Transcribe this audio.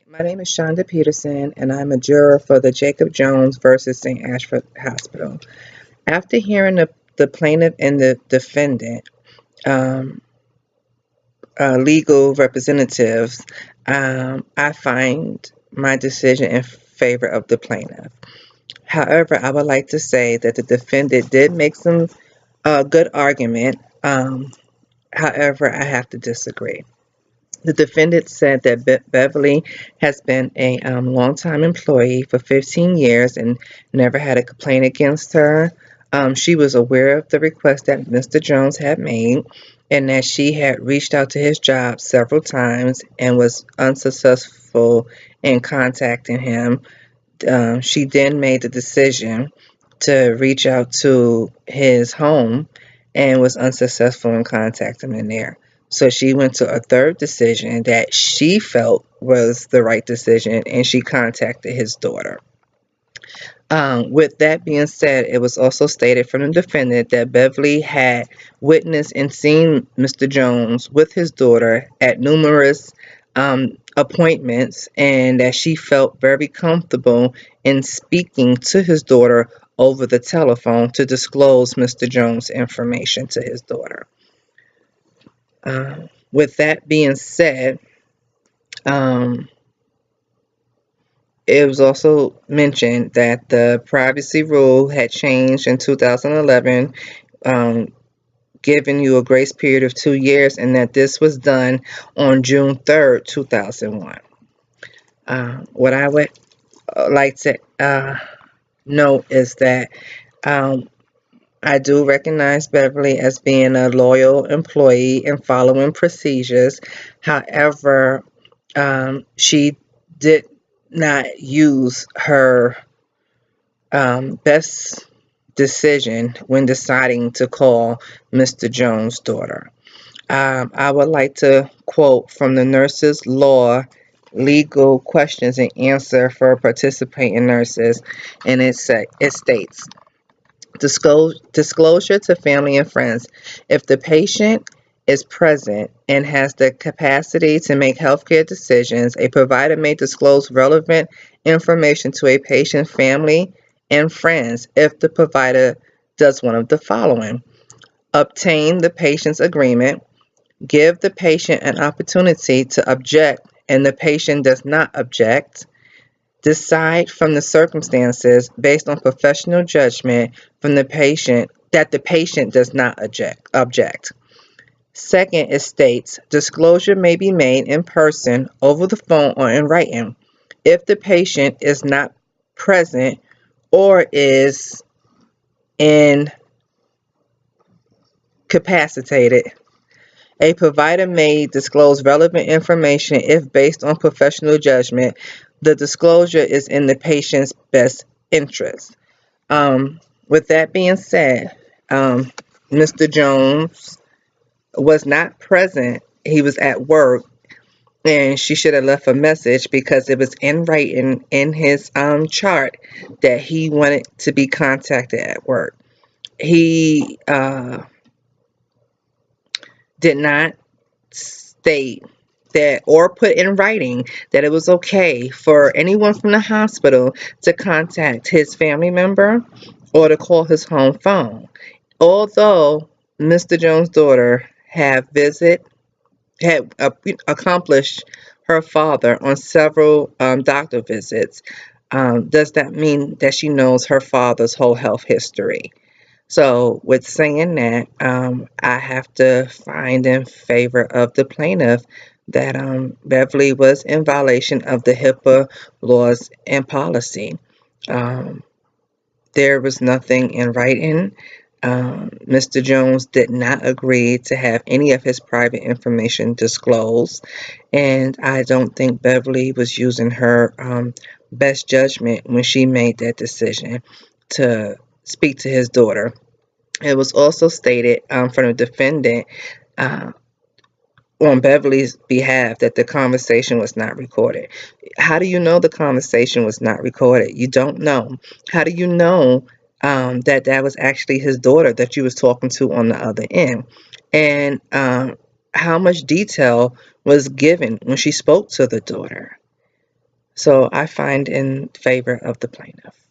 My name is Shonda Peterson, and I'm a juror for the Jacob Jones versus St. Ashford Hospital. After hearing the plaintiff and the defendant um, legal representatives, I find my decision in favor of the plaintiff. However, I would like to say that the defendant did make some good argument. However, I have to disagree. The defendant said that Beverly has been a longtime employee for 15 years and never had a complaint against her. She was aware of the request that Mr. Jones had made and that she had reached out to his job several times and was unsuccessful in contacting him. She then made the decision to reach out to his home and was unsuccessful in contacting him there. So she went to a third decision that she felt was the right decision and she contacted his daughter. With that being said, it was also stated from the defendant that Beverly had witnessed and seen Mr. Jones with his daughter at numerous appointments and that she felt very comfortable in speaking to his daughter over the telephone to disclose Mr. Jones' information to his daughter. With that being said, um, it was also mentioned that the privacy rule had changed in 2011, um, giving you a grace period of 2 years, and that this was done on June 3rd, 2001. What I would like to note is that um, I do recognize Beverly as being a loyal employee and following procedures. However, she did not use her best decision when deciding to call Mr. Jones' daughter. I would like to quote from the Nurses Law Legal Questions and Answer for Participating Nurses, and it states, disclosure to family and friends. If the patient is present and has the capacity to make healthcare decisions, a provider may disclose relevant information to a patient's family and friends if the provider does one of the following: obtain the patient's agreement, give the patient an opportunity to object and the patient does not object, decide from the circumstances based on professional judgment from the patient that the patient does not object. Second, it states disclosure may be made in person, over the phone, or in writing. If the patient is not present or is incapacitated, a provider may disclose relevant information if, based on professional judgment, the disclosure is in the patient's best interest. With that being said, Mr. Jones was not present. He was at work, and she should have left a message because it was in writing in his chart that he wanted to be contacted at work. He did not state that or put in writing that it was okay for anyone from the hospital to contact his family member or to call his home phone. Although Mr. Jones' daughter had accomplished her father on several doctor visits, does that mean that she knows her father's whole health history? So, with saying that, I have to find in favor of the plaintiff that Beverly was in violation of the HIPAA laws and policy. Um, there was nothing in writing. Mr. Jones did not agree to have any of his private information disclosed, and I don't think Beverly was using her best judgment when she made that decision to speak to his daughter. It was also stated from the defendant uh, on Beverly's behalf that the conversation was not recorded. How do you know the conversation was not recorded? You don't know. How do you know that that was actually his daughter that you was talking to on the other end? And how much detail was given when she spoke to the daughter? So I find in favor of the plaintiff.